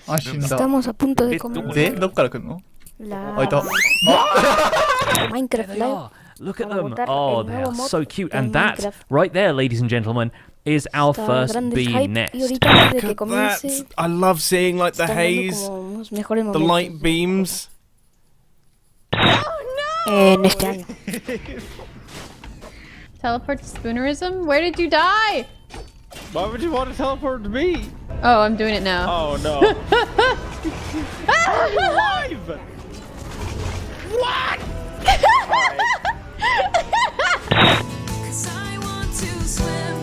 아쉽다. Estamos a punto de comenzar 네? どっから来るの? la ito. Minecraft They Live. are. Look at Para them. votar Oh, el they nuevo are mod so cute. de And that, Minecraft. right there, ladies and gentlemen, is our Está first grande el bee hype y nest. ahorita antes de que Look at comience that. I love seeing like the están dando haze, como unos mejores the momentos light beams. en este año. Teleport to Spoonerism? Where did you die? Why would you want to teleport to me? Oh, I'm doing it now. Oh no. I'm alive! What? Cause I want to swim.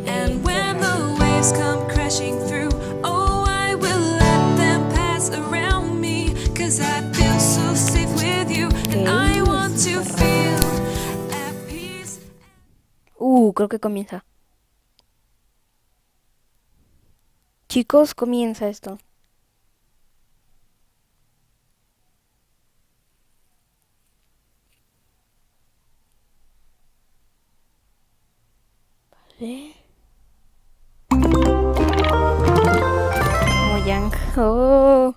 And when the waves come crashing through, oh, I will let them pass around me. Cause I feel so safe with you. And I want to feel at peace. Creo que comienza. Chicos, comienza esto. Vale. Mojang. Oh.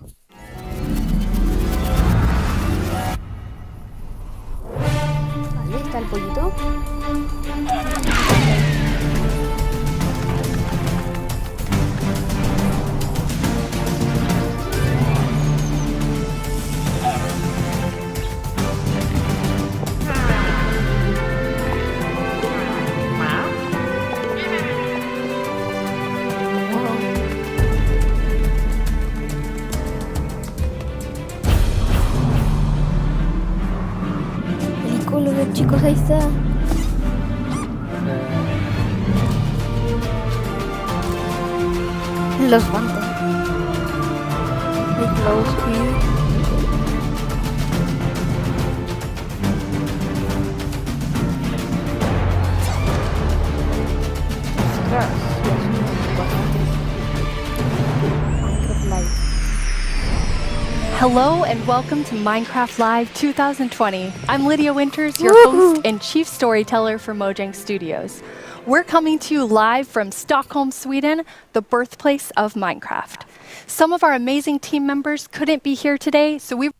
Vale, está el pollito. El icólogo, chicos, ahí está. Los bancos. El close view. Ostras, ya son importantes. Minecraft Live. Hello and welcome to Minecraft Live 2020. I'm Lydia Winters, your Woohoo! host and chief storyteller for Mojang Studios. We're coming to you live from Stockholm, Sweden, the birthplace of Minecraft. Some of our amazing team members couldn't be here today, so we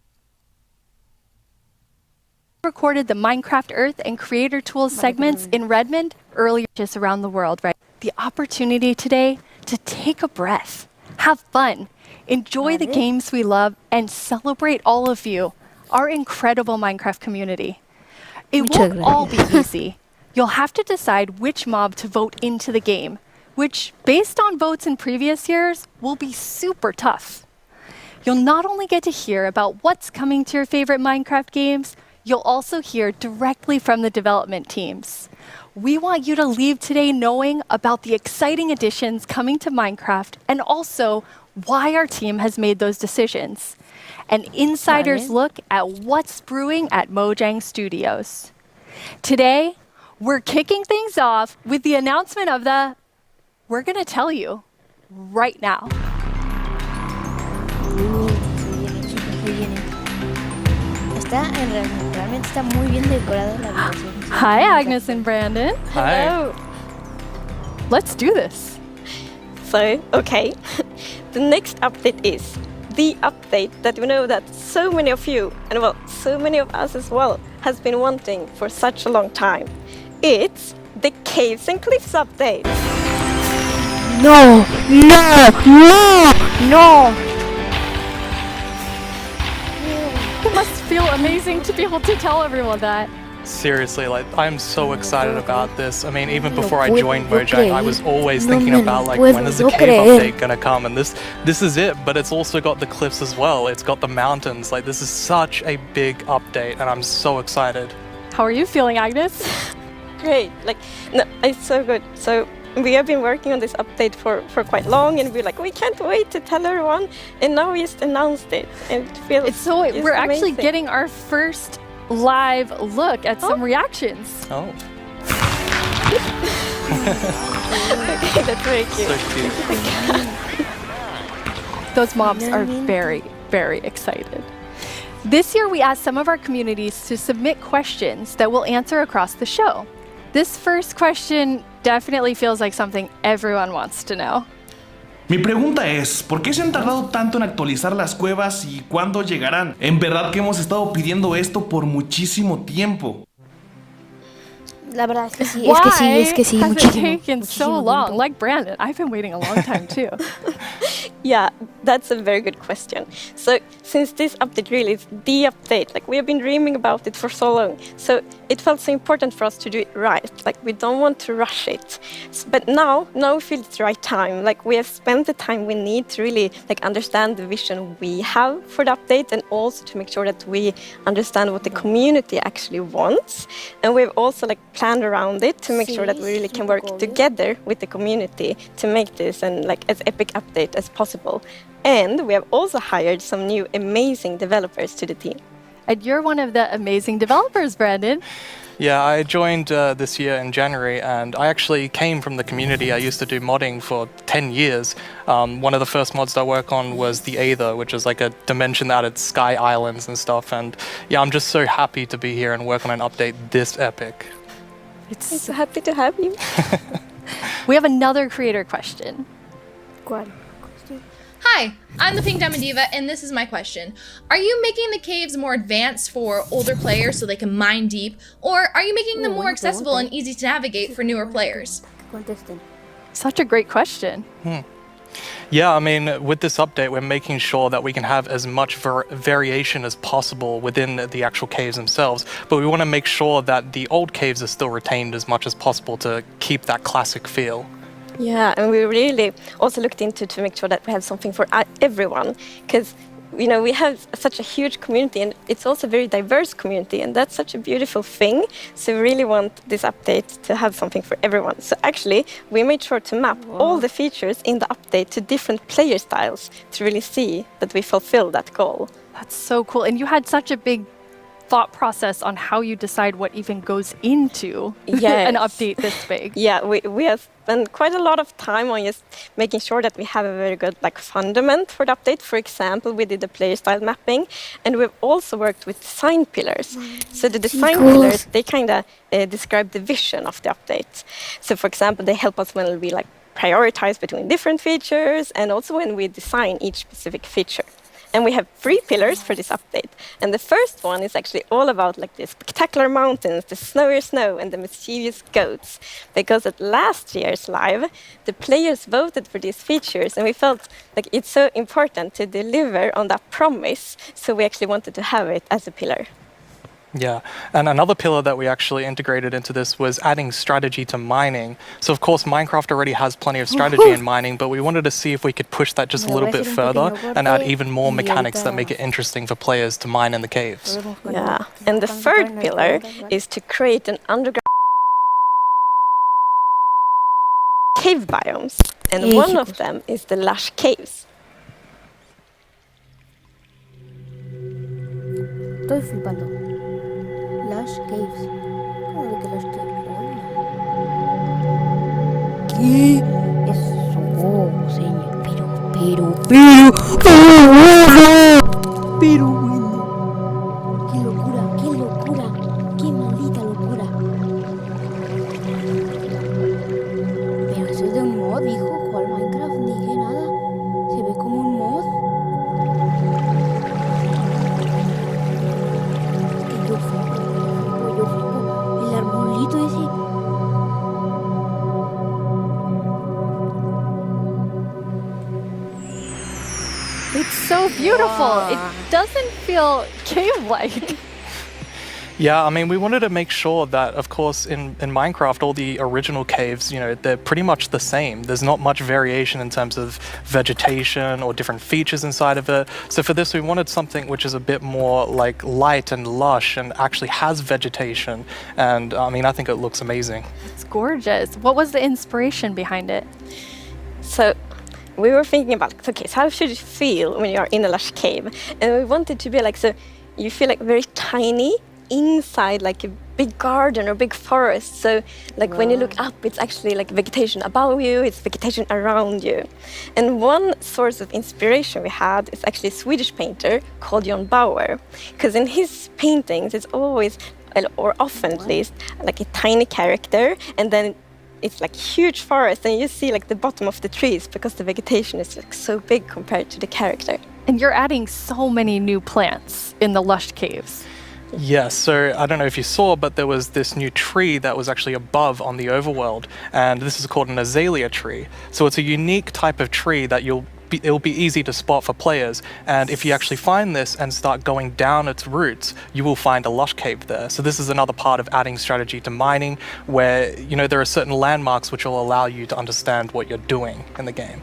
recorded the Minecraft Earth and Creator Tools segments in Redmond earlier just around the world, right? The opportunity today to take a breath, have fun, enjoy the games we love, and celebrate all of you, our incredible Minecraft community. It Muchas won't all be gracias. easy. You'll have to decide which mob to vote into the game, which, based on votes in previous years, will be super tough. You'll not only get to hear about what's coming to your favorite Minecraft games, you'll also hear directly from the development teams. We want you to leave today knowing about the exciting additions coming to Minecraft and also why our team has made those decisions. An insider's Vale. look at what's brewing at Mojang Studios. Today, we're kicking things off with the announcement of the we're going to tell you right now. Se viene, chicos, se viene. Realmente está muy bien decorada la habitación. Hi, Agnes and Brandon. Hi. Let's do this. So, okay, the next update is the update that we know that so many of you, and well, so many of us as well, has been wanting for such a long time. It's the Caves and Cliffs update. No, no, no, no. It must feel amazing to be able to tell everyone that. Seriously, like I'm so excited about this. I mean, even No before I puedo joined Mojang, I was always No thinking me lo about like puedo when is the cave creer. update gonna come, and this is it. But it's also got the cliffs as well. It's got the mountains. Like this is such a big update, and I'm so excited. How are you feeling, Agnes? Great, like, no, it's so good. So we have been working on this update for quite long, and we're like, we can't wait to tell everyone, and now we just announced it, and it feels just We're actually amazing. getting our first live look at some reactions. Oh, Okay, that's very cute. so cute. Those mobs are Realmente. very, very excited. This year, we asked some of our communities to submit questions that we'll answer across the show. This first question definitely feels like something everyone wants to know. Mi pregunta es, ¿por qué se han tardado tanto en actualizar las cuevas y cuándo llegarán? En verdad que hemos estado pidiendo esto por muchísimo tiempo. La verdad es que sí, Why es que sí, has it muchísimo, taken so muchísimo long? tiempo. Like Brandon, I've been waiting a long time too. Yeah, that's a very good question. So, since this update really is the update, like we have been dreaming about it for so long, so it felt so important for us to do it right. Like we don't want to rush it. But now we feel it's the right time. Like we have spent the time we need to really like understand the vision we have for the update, and also to make sure that we understand what the community actually wants. And we've also like planned around it to make sure that we really can work together with the community to make this and like as epic update as possible. And we have also hired some new amazing developers to the team. And you're one of the amazing developers, Brandon. Yeah, I joined this year in January, and I actually came from the community. I used to do modding for 10 years. One of the first mods I worked on was the Aether, which is like a dimension that added sky islands and stuff. And yeah, I'm just so happy to be here and work on an update this epic. I'm so happy to have you. We have another creator question. ¿Cuál? Hi, I'm the Pink Diamond Diva, and this is my question. Are you making the caves more advanced for older players so they can mine deep, or are you making them more accessible and easy to navigate for newer players? Contesten. Such a great question. Yeah, I mean, with this update, we're making sure that we can have as much variation as possible within the actual caves themselves, but we want to make sure that the old caves are still retained as much as possible to keep that classic feel. Yeah, and we really also looked into to make sure that we have something for everyone, because you know we have such a huge community, and it's also a very diverse community, and that's such a beautiful thing. So we really want this update to have something for everyone. So actually, we made sure to map all the features in the update to different player styles to really see that we fulfill that goal. That's so cool. And you had such a big thought process on how you decide what even goes into an update this big. Yeah, we have spent quite a lot of time on just making sure that we have a very good like fundament for the update. For example, we did the player style mapping, and we've also worked with design pillars. So the design pillars, they kind of describe the vision of the update. So for example, they help us when we like prioritize between different features, and also when we design each specific feature. And we have 3 pillars for this update. And the first one is actually all about like the spectacular mountains, the snowy snow, and the mischievous goats. Because at last year's live, the players voted for these features, and we felt like it's so important to deliver on that promise. So we actually wanted to have it as a pillar. Yeah, and another pillar that we actually integrated into this was adding strategy to mining. So of course Minecraft already has plenty of strategy in mining, but we wanted to see if we could push that just a little bit further and add even more mechanics that make it interesting for players to mine in the caves. Yeah, and the third pillar is to create an underground cave biomes, and one of them is the lush caves. Estoy flipando. Lush Caves. ¿Cómo de que Lush Caves? ¿Qué? Eso, señor. Pero bueno. Qué locura, qué maldita locura. Pero eso es de un mod, hijo. ¿Cuál Minecraft? Ni que nada. Se ve como un mod. Yo flipo. El arbolito ese. It's so beautiful. It doesn't feel cave-like. Yeah, I mean, we wanted to make sure that, of course, in Minecraft, all the original caves, you know, they're pretty much the same. There's not much variation in terms of vegetation or different features inside of it. So for this, we wanted something which is a bit more like light and lush and actually has vegetation. And I mean, I think it looks amazing. It's gorgeous. What was the inspiration behind it? So we were thinking about, okay, so how should it feel when you are in a lush cave? And we wanted to be like, so you feel like very tiny inside like a big garden or big forest. So like when you look up, it's actually like vegetation above you, it's vegetation around you. And one source of inspiration we had is actually a Swedish painter called John Bauer, because in his paintings it's always, or often at least, like a tiny character, and then it's like huge forest, and you see like the bottom of the trees because the vegetation is like so big compared to the character. And you're adding so many new plants in the lush caves. Yes, so I don't know if you saw, but there was this new tree that was actually above on the overworld, and this is called an azalea tree. So it's a unique type of tree that it'll be easy to spot for players, and if you actually find this and start going down its roots, you will find a lush cave there. So this is another part of adding strategy to mining, where there are certain landmarks which will allow you to understand what you're doing in the game.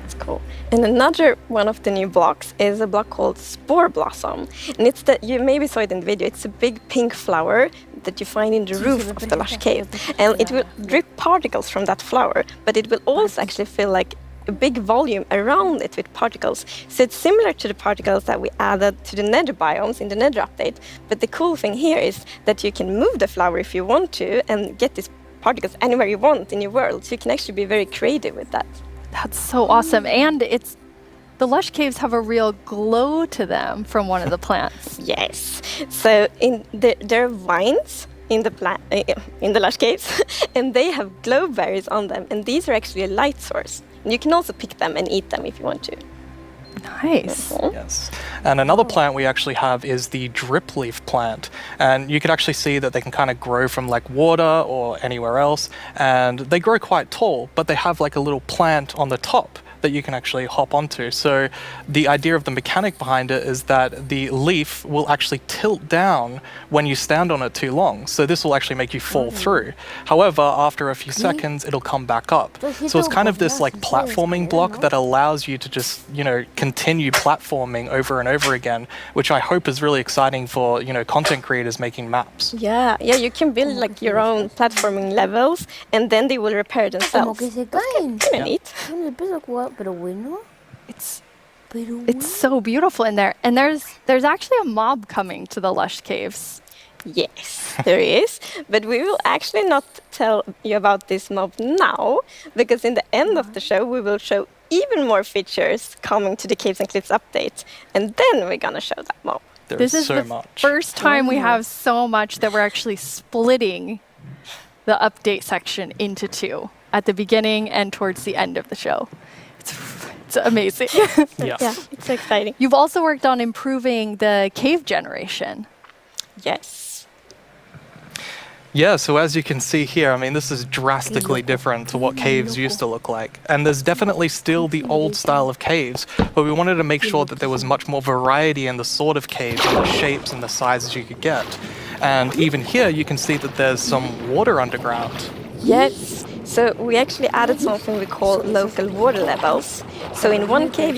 That's cool. And another one of the new blocks is a block called Spore Blossom. And it's that you maybe saw it in the video. It's a big pink flower that you find in the roof of the lush cave. And it will drip particles from that flower, but it will also actually feel like a big volume around it with particles. So it's similar to the particles that we added to the nether biomes in the nether update. But the cool thing here is that you can move the flower if you want to and get these particles anywhere you want in your world. So you can actually be very creative with that. That's so awesome. And the lush caves have a real glow to them from one of the plants. Yes. So there are vines in the lush caves, and they have glow berries on them, and these are actually a light source. And you can also pick them and eat them if you want to. Nice. Yes. And another plant we actually have is the drip leaf plant. And you can actually see that they can kind of grow from like water or anywhere else. And they grow quite tall, but they have like a little plant on the top that you can actually hop onto. So the idea of the mechanic behind it is that the leaf will actually tilt down when you stand on it too long. So this will actually make you fall through. However, after a few seconds, it'll come back up. So it's kind of this like platforming block that allows you to just, continue platforming over and over again, which I hope is really exciting for, content creators making maps. Yeah, you can build like your own platforming levels, and then they will repair themselves. Kind of neat. It's so beautiful in there. And there's actually a mob coming to the lush caves. Yes, there is. But we will actually not tell you about this mob now, because in the end of the show, we will show even more features coming to the Caves and Cliffs update. And then we're going to show that mob. This is the first time we have so much that we're actually splitting the update section into two at the beginning and towards the end of the show. It's amazing. Yeah, it's exciting. You've also worked on improving the cave generation. Yes. Yeah, so as you can see here, this is drastically different to what caves used to look like. And there's definitely still the old style of caves, but we wanted to make sure that there was much more variety in the sort of caves and the shapes and the sizes you could get. And even here, you can see that there's some water underground. Yes. So we actually added something we call local water levels. So in one cave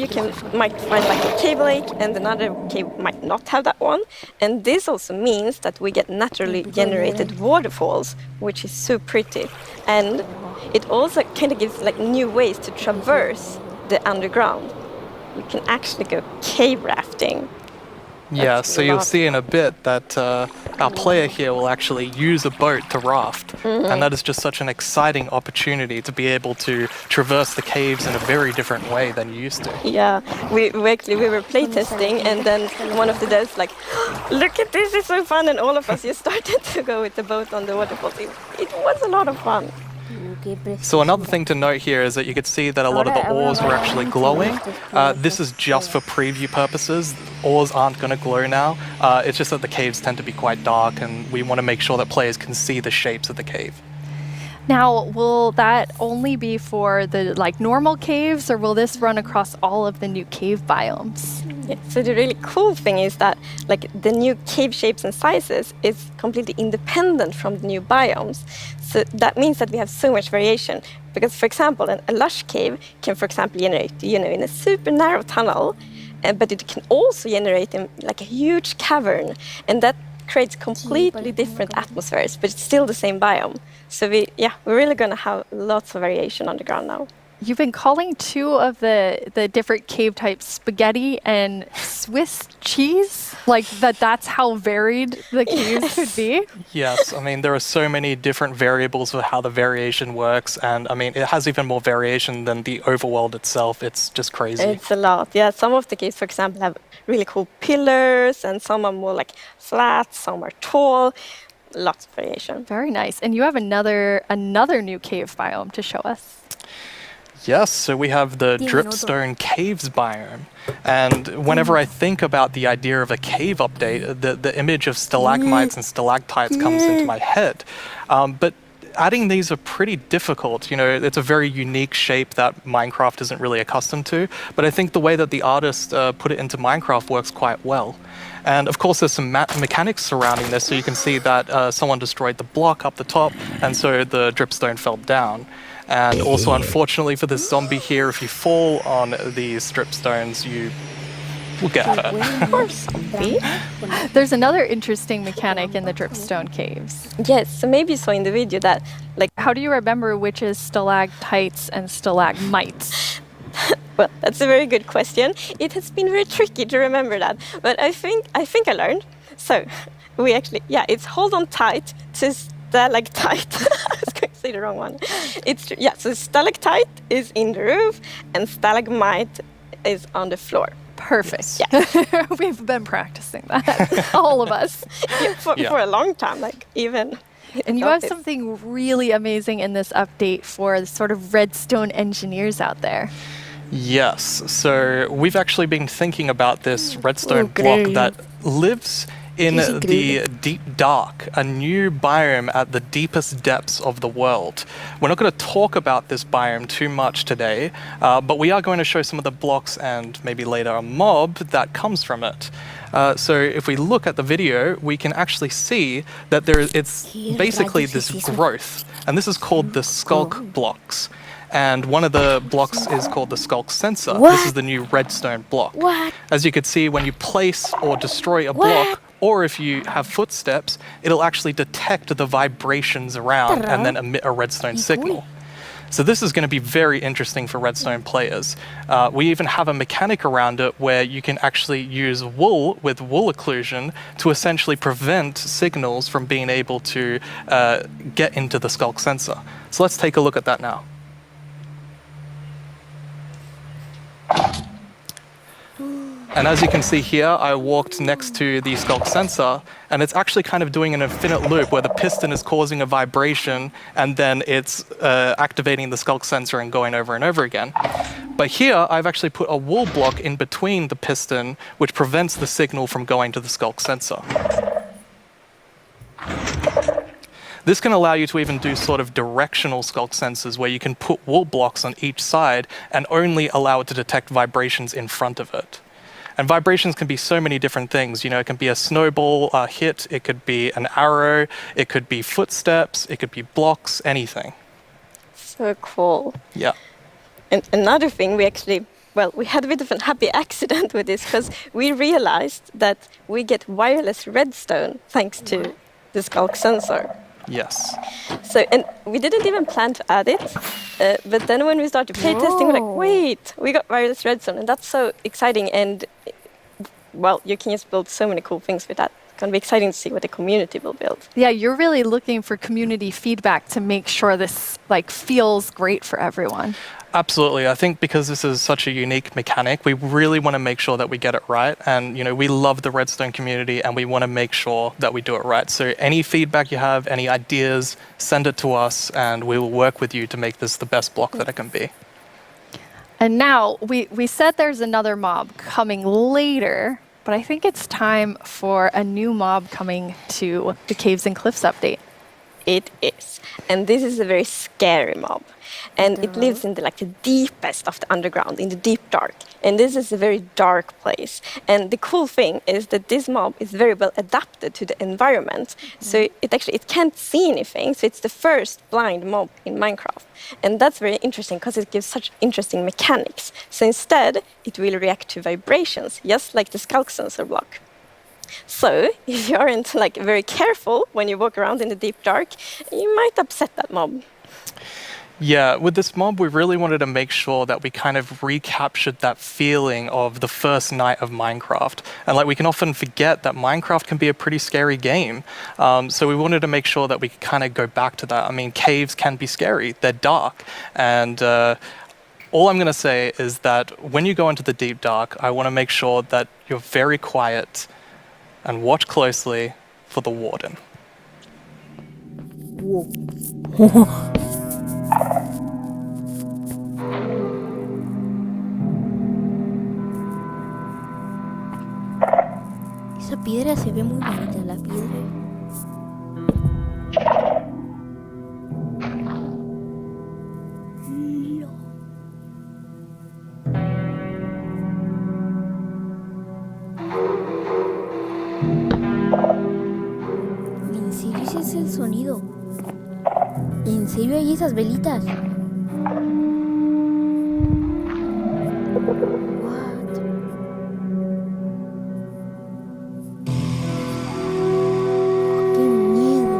might find like a cave lake, and another cave might not have that one. And this also means that we get naturally generated waterfalls, which is so pretty. And it also kind of gives like new ways to traverse the underground. You can actually go cave rafting. Yeah, so you'll see in a bit that our player here will actually use a boat to raft. And that is just such an exciting opportunity to be able to traverse the caves in a very different way than you used to. Yeah, we were playtesting, and then one of the devs like, look at this, it's so fun, and all of us just started to go with the boat on the waterfall. It was a lot of fun. So another thing to note here is that you could see that a lot of the ores were actually glowing. This is just for preview purposes. Ores aren't going to glow now. It's just that the caves tend to be quite dark, and we want to make sure that players can see the shapes of the cave. Now, will that only be for the normal caves, or will this run across all of the new cave biomes? Yeah, so the really cool thing is that the new cave shapes and sizes is completely independent from the new biomes. So that means that we have so much variation. Because, for example, a lush cave can, for example, generate, in a super narrow tunnel, but it can also generate in a huge cavern, and that creates completely different atmospheres, but it's still the same biome. So we're really going to have lots of variation underground now. You've been calling two of the different cave types spaghetti and Swiss cheese? That's how varied the caves could be? Yes, there are so many different variables for how the variation works, and it has even more variation than the overworld itself. It's just crazy. It's a lot. Yeah, some of the caves, for example, have really cool pillars, and some are more flat, some are tall. lots of variation. Very nice. And you have another new cave biome to show us. Yes, so we have the dripstone caves biome. And whenever I think about the idea of a cave update, the image of stalagmites and stalactites comes into my head. But adding these are pretty difficult. You know, it's a very unique shape that Minecraft isn't really accustomed to. But I think the way that the artist put it into Minecraft works quite well. And of course, there's some mechanics surrounding this. So you can see that someone destroyed the block up the top, and so the dripstone fell down. And also, unfortunately for this zombie here, if you fall on these dripstones, you will get hurt. There's another interesting mechanic in the dripstone caves. Yes, so maybe you saw in the video that, like, how do you remember which is stalactites and stalagmites? Well, that's a very good question. It has been very tricky to remember that, but I think I learned. So we actually, it's hold on tight to stalactite. I was going to say the wrong one. So stalactite is in the roof and stalagmite is on the floor. Perfect. Yeah. We've been practicing that, all of us. For a long time, like even. And you have something really amazing in this update for the sort of redstone engineers out there. Yes, so we've actually been thinking about this redstone block that lives in the deep dark, a new biome at the deepest depths of the world. We're not going to talk about this biome too much today, but we are going to show some of the blocks and maybe later a mob that comes from it. So if we look at the video, we can actually see that it's basically this growth, and this is called the skulk blocks. And one of the blocks is called the skulk sensor. This is the new redstone block. As you can see, when you place or destroy a block, or if you have footsteps, it'll actually detect the vibrations around and then emit a redstone signal. So this is going to be very interesting for redstone players. We even have a mechanic around it where you can actually use wool with wool occlusion to essentially prevent signals from being able to get into the skulk sensor. So let's take a look at that now. And as you can see here, I walked next to the skulk sensor, and it's actually kind of doing an infinite loop where the piston is causing a vibration, and then it's activating the skulk sensor and going over and over again. But here, I've actually put a wool block in between the piston, which prevents the signal from going to the skulk sensor. This can allow you to even do sort of directional skulk sensors where you can put wool blocks on each side and only allow it to detect vibrations in front of it. And vibrations can be so many different things. You know, it can be a snowball hit, it could be an arrow, it could be footsteps, it could be blocks, anything. So cool. Yeah. And another thing, we had a bit of an happy accident with this because we realized that we get wireless redstone thanks to the skulk sensor. Yes. So, and we didn't even plan to add it, but then when we started playtesting, we're like, wait, we got wireless redstone, and that's so exciting. And well, you can just build so many cool things with that. It's going to be exciting to see what the community will build. Yeah, you're really looking for community feedback to make sure this feels great for everyone. Absolutely. I think because this is such a unique mechanic, we really want to make sure that we get it right. And, you know, we love the redstone community and we want to make sure that we do it right. So any feedback you have, any ideas, send it to us and we will work with you to make this the best block that it can be. And now, we said there's another mob coming later, but I think it's time for a new mob coming to the Caves and Cliffs update. It is. And this is a very scary mob. And it lives in the deepest of the underground, in the deep dark. And this is a very dark place. And the cool thing is that this mob is very well adapted to the environment. So it can't see anything. So it's the first blind mob in Minecraft. And that's very interesting because it gives such interesting mechanics. So instead, it will react to vibrations, just like the skulk sensor block. So if you aren't very careful when you walk around in the deep dark, you might upset that mob. Yeah, with this mob, we really wanted to make sure that we kind of recaptured that feeling of the first night of Minecraft. And we can often forget that Minecraft can be a pretty scary game. So we wanted to make sure that we could kind of go back to that. I mean, caves can be scary. They're dark. And all I'm going to say is that when you go into the deep dark, I want to make sure that you're very quiet and watch closely for the warden. Esa piedra se ve muy bonita, la piedra. ¿En serio ese es el sonido? ¿En serio hay esas velitas? What? ¡Qué miedo!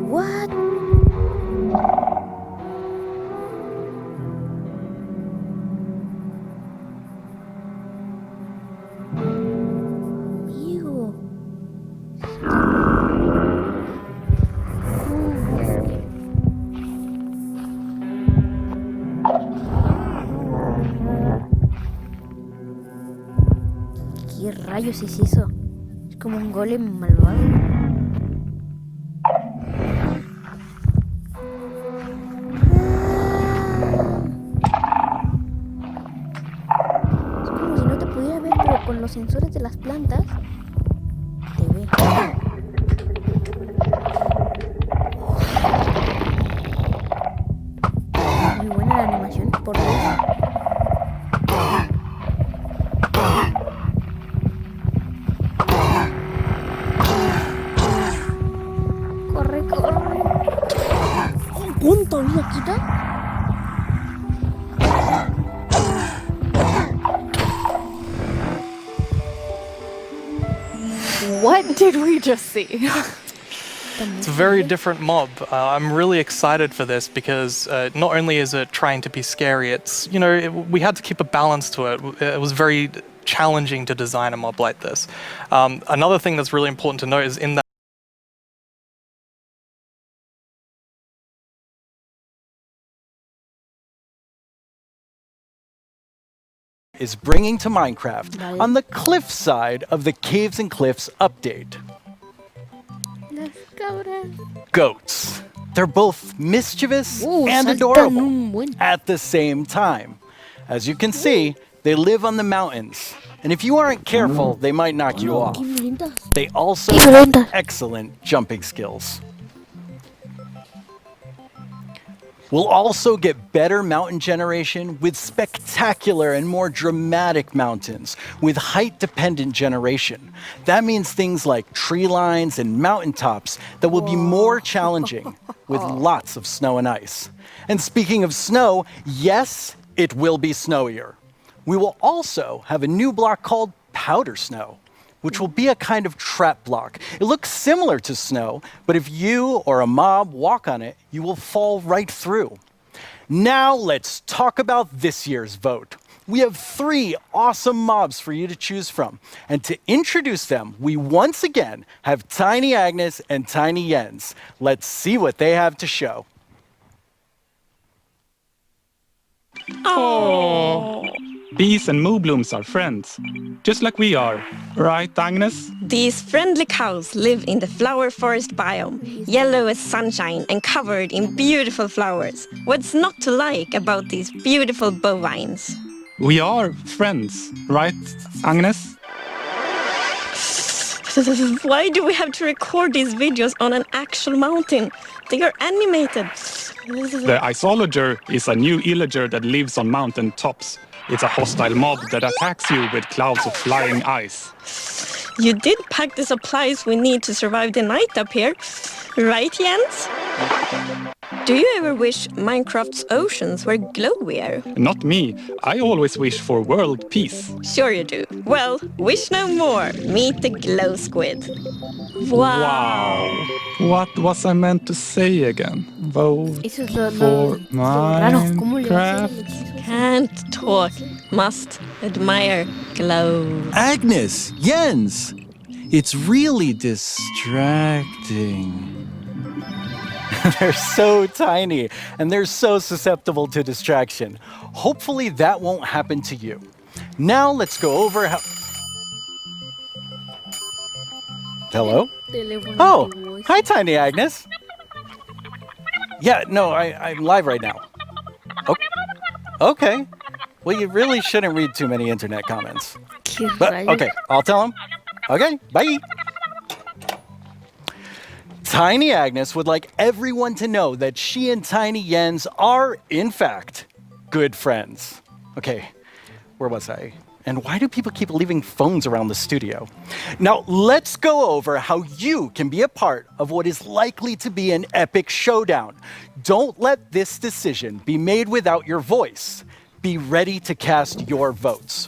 What? Amigo. ¿Qué rayos es eso? Es como un golem malvado. Es como si no te pudiera ver, pero con los sensores de las plantas te ve. Muy buena la animación, por Dios. Corre, corre. ¿Cuánta vida quita? What did we just see? It's a very different mob. I'm really excited for this because not only is it trying to be scary, it's, we had to keep a balance to it. It was very challenging to design a mob like this. Another thing that's really important to note is in that is bringing to Minecraft on the cliff side of the Caves and Cliffs update. Las cabras. Goats. They're both mischievous and saltan adorable un buen. at the same time. As you can see, they live on the mountains. And if you aren't careful, they might knock you off. Qué violentas. They also Qué have violentas. excellent jumping skills. We'll also get better mountain generation with spectacular and more dramatic mountains with height-dependent generation. That means things like tree lines and mountaintops that will be more challenging with lots of snow and ice. And speaking of snow, yes, it will be snowier. We will also have a new block called powder snow, which will be a kind of trap block. It looks similar to snow, but if you or a mob walk on it, you will fall right through. Now let's talk about this year's vote. We have 3 awesome mobs for you to choose from. And to introduce them, we once again have Tiny Agnes and Tiny Jens. Let's see what they have to show. Oh. Bees and moonblooms are friends, just like we are. Right, Agnes? These friendly cows live in the flower forest biome, yellow as sunshine and covered in beautiful flowers. What's not to like about these beautiful bovines? We are friends, right, Agnes? Why do we have to record these videos on an actual mountain? They are animated. The isolager is a new illager that lives on mountain tops. It's a hostile mob that attacks you with clouds of flying ice. You did pack the supplies we need to survive the night up here, right, Jens? Do you ever wish Minecraft's oceans were glowier? Not me. I always wish for world peace. Sure you do. Well, wish no more. Meet the glow squid. Wow. What was I meant to say again? Vote Eso es lo for raro. ¿Cómo le va a hacer el Minecraft. hechizo? Can't talk, must admire glow. Agnes, Jens, it's really distracting. They're so tiny and they're so susceptible to distraction. Hopefully that won't happen to you. Now let's go over how... Hello? Oh, hi, Tiny Agnes. Yeah, no, I'm live right now. Oh, okay. Well, you really shouldn't read too many internet comments. But, okay, I'll tell him. Okay, bye. Tiny Agnes would like everyone to know that she and Tiny Jens are, in fact, good friends. Okay, where was I? And why do people keep leaving phones around the studio? Now, let's go over how you can be a part of what is likely to be an epic showdown. Don't let this decision be made without your voice. Be ready to cast your votes.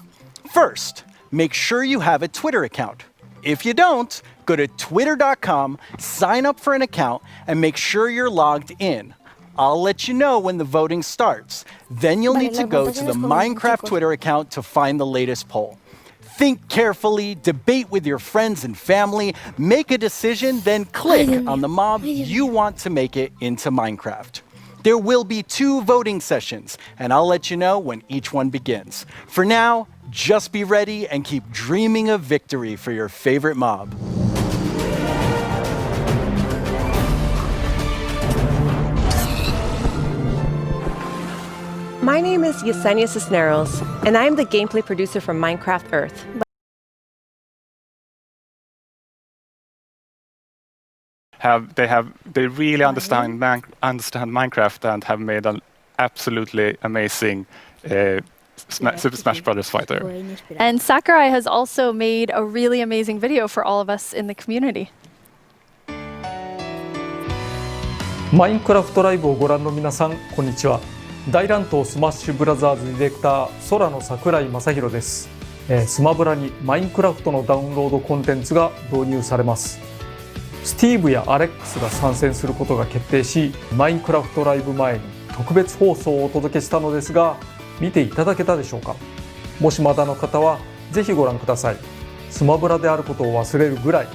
First, make sure you have a Twitter account. If you don't, go to twitter.com, sign up for an account, and make sure you're logged in. I'll let you know when the voting starts. Then you'll need to go to the Minecraft Twitter account to find the latest poll. Think carefully, debate with your friends and family, make a decision, then click on the mob you want to make it into Minecraft. There will be 2 voting sessions, and I'll let you know when each one begins. For now, just be ready and keep dreaming of victory for your favorite mob. My name is Yesenia Cisneros, and I am the gameplay producer from Minecraft Earth. They really understand Minecraft and have made an absolutely amazing Super Smash Bros. Fighter. And Sakurai has also made a really amazing video for all of us in the community. マインクラフトライブをご覧の皆さん、こんにちは。大乱闘スマッシュブラザーズディレクター空の桜井正宏です。スマブラにマインクラフトのダウンロードコンテンツが導入されます。スティーブやアレックスが参戦することが決定し、マインクラフトライブ前に特別放送をお届けしたのですが、見ていただけたでしょうか。もしまだの方はぜひご覧ください。スマブラであることを忘れるぐらい、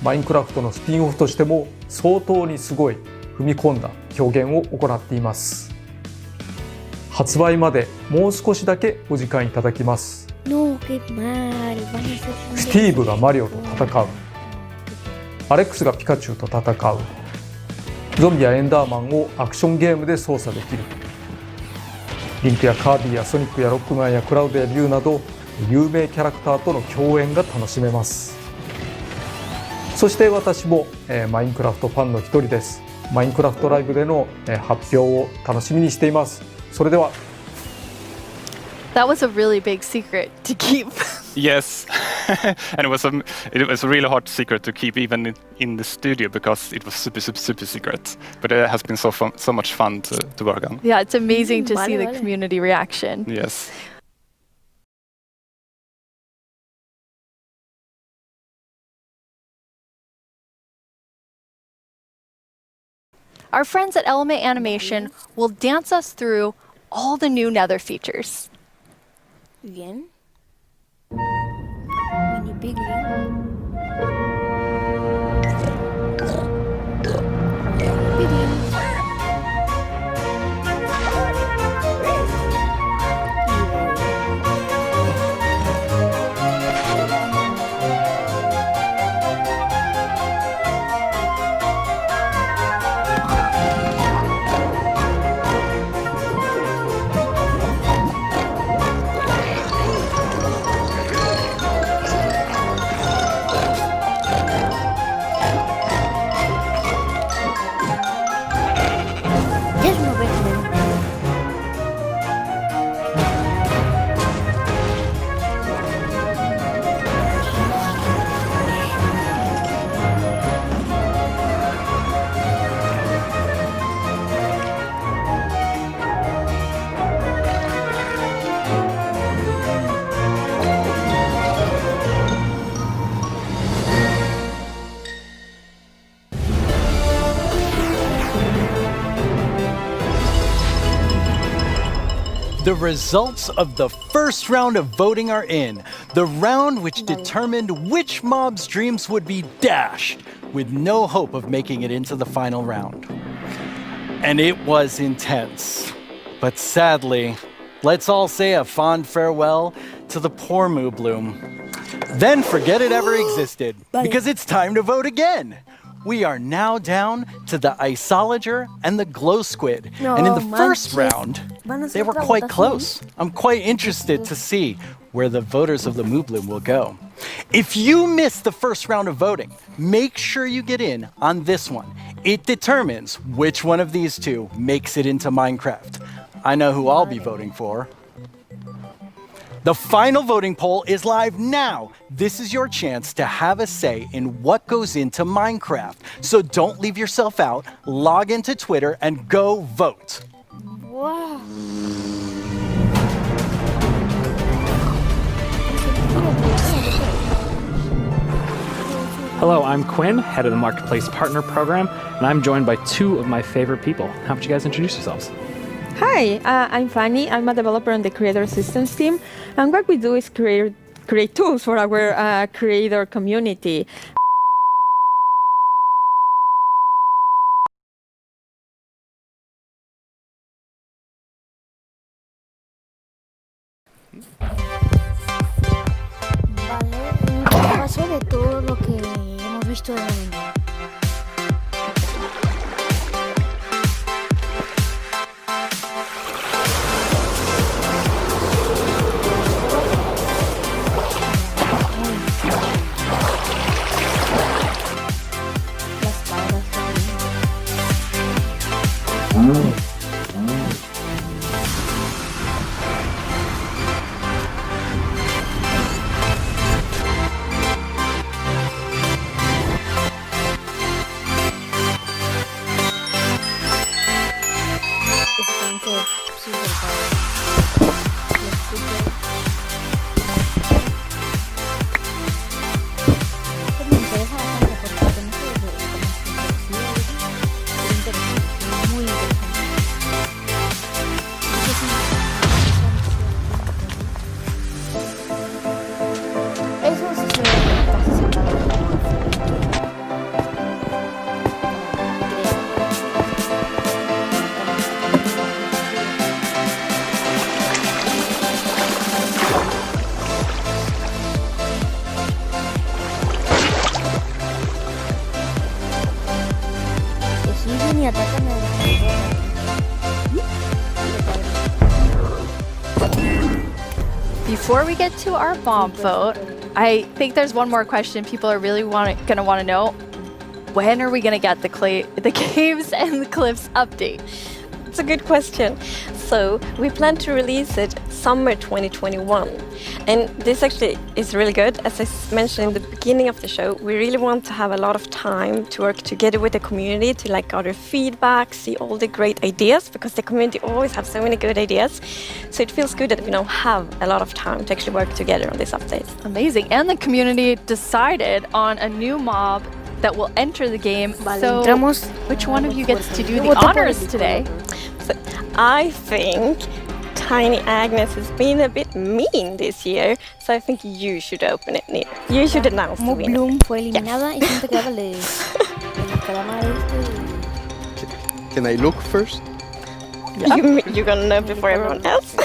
マインクラフトのスピンオフとしても相当にすごい踏み込んだ表現を行っています。発売までもう少しだけお時間いただきます。スティーブがマリオと戦う、アレックスがピカチュウと戦う、ゾンビやエンダーマンをアクションゲームで操作できる、リンクやカービィやソニックやロックマンやクラウドやリュウなど有名キャラクターとの共演が楽しめます。そして私も、マインクラフトファンの一人です。マインクラフトライブでの、発表を楽しみにしています。それでは。That was a really big secret to keep. Yes, and it was a really hard secret to keep even in the studio because it was super secret. But it has been so much fun to work on. Yeah, it's amazing to see the community reaction. Yes. Our friends at Element Animation will dance us through all the new Nether features. Bien. Mini Pigling. The results of the first round of voting are in. The round which determined which mob's dreams would be dashed, with no hope of making it into the final round. And it was intense. But sadly, Let's all say a fond farewell to the poor Moo Bloom. Then forget it ever existed, because it's time to vote again. We are now down to the Isolager and the Glow Squid. And in the first round, they were quite close. I'm quite interested to see where the voters of the Moo Bloom will go. If you missed the first round of voting, make sure you get in on this one. It determines which one of these two makes it into Minecraft. I know who I'll be voting for. The final voting poll is live now. This is your chance to have a say in what goes into Minecraft. So don't leave yourself out. Log into Twitter and go vote. Wow. Hello, I'm Quinn, head of the Marketplace Partner Program, and I'm joined by two of my favorite people. How about you guys introduce yourselves? Hi, I'm Fanny. I'm a developer on the Creator Assistance team, and what we do is create tools for our creator community. Vale, un repaso de todo lo que hemos visto de momento. Before we get to our mob vote, I think there's one more question people are really going to want to know. When are we going to get the caves and the cliffs update? It's a good question. So we plan to release it summer 2021. And this actually is really good. As I mentioned in the beginning of the show, we really want to have a lot of time to work together with the community to gather feedback, see all the great ideas, because the community always have so many good ideas. So it feels good that we now have a lot of time to actually work together on this update. Amazing. And the community decided on a new mob that will enter the game. So which one of you gets to do the honors today? So I think Tiny Agnes has been a bit mean this year, so I think you should open it, Near. You should announce the winner. Bloom fue eliminada y siempre quedaba el calamar este. Can I look first? You're gonna know before everyone else.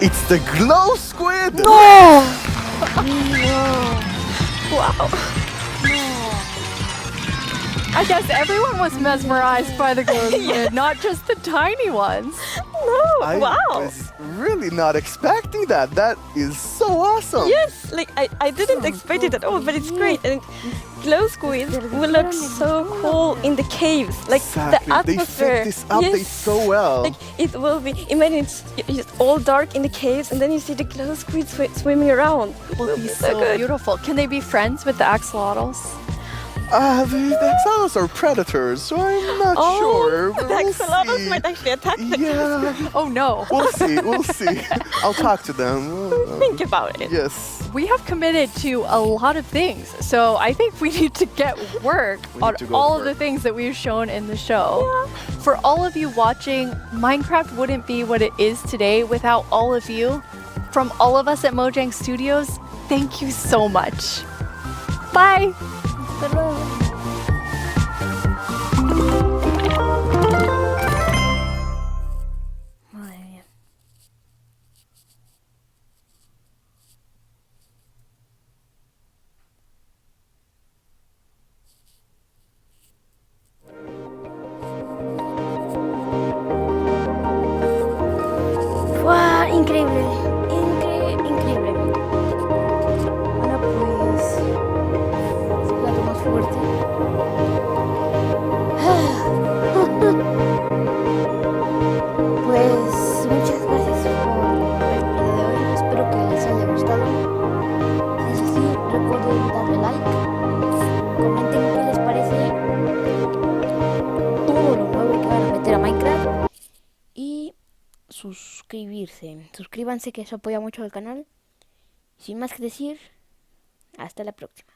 It's the Glow Squid! No! Wow. I guess everyone was mesmerized by the glow squid, not just the tiny ones. No, I was really not expecting that. That is so awesome. Yes, I didn't expect it at all, but it's great. And glow squid will look so cool in the caves. Exactly. The atmosphere. They fit this update so well. It will be, imagine it's all dark in the caves and then you see the glow squid swimming around. It will be so good. Beautiful. Can they be friends with the axolotls? The axolotls are predators, so I'm not sure. The axolotls might actually attack them. Yeah. Oh no. We'll see. I'll talk to them. Think about it. Yes. We have committed to a lot of things, so I think we need to get work on all of the things that we've shown in the show. Yeah. For all of you watching, Minecraft wouldn't be what it is today without all of you. From all of us at Mojang Studios, thank you so much. Bye. Hasta luego. Increíble, increíble. Ahora pues, el plato más fuerte. Pues muchas gracias por ver el video de hoy. Espero que les haya gustado. Es así, recuerden darle like. Comenten qué les parece todo lo nuevo que van a meter a Minecraft. Y suscribirse. Suscríbanse, que eso apoya mucho al canal. Sin más que decir, hasta la próxima.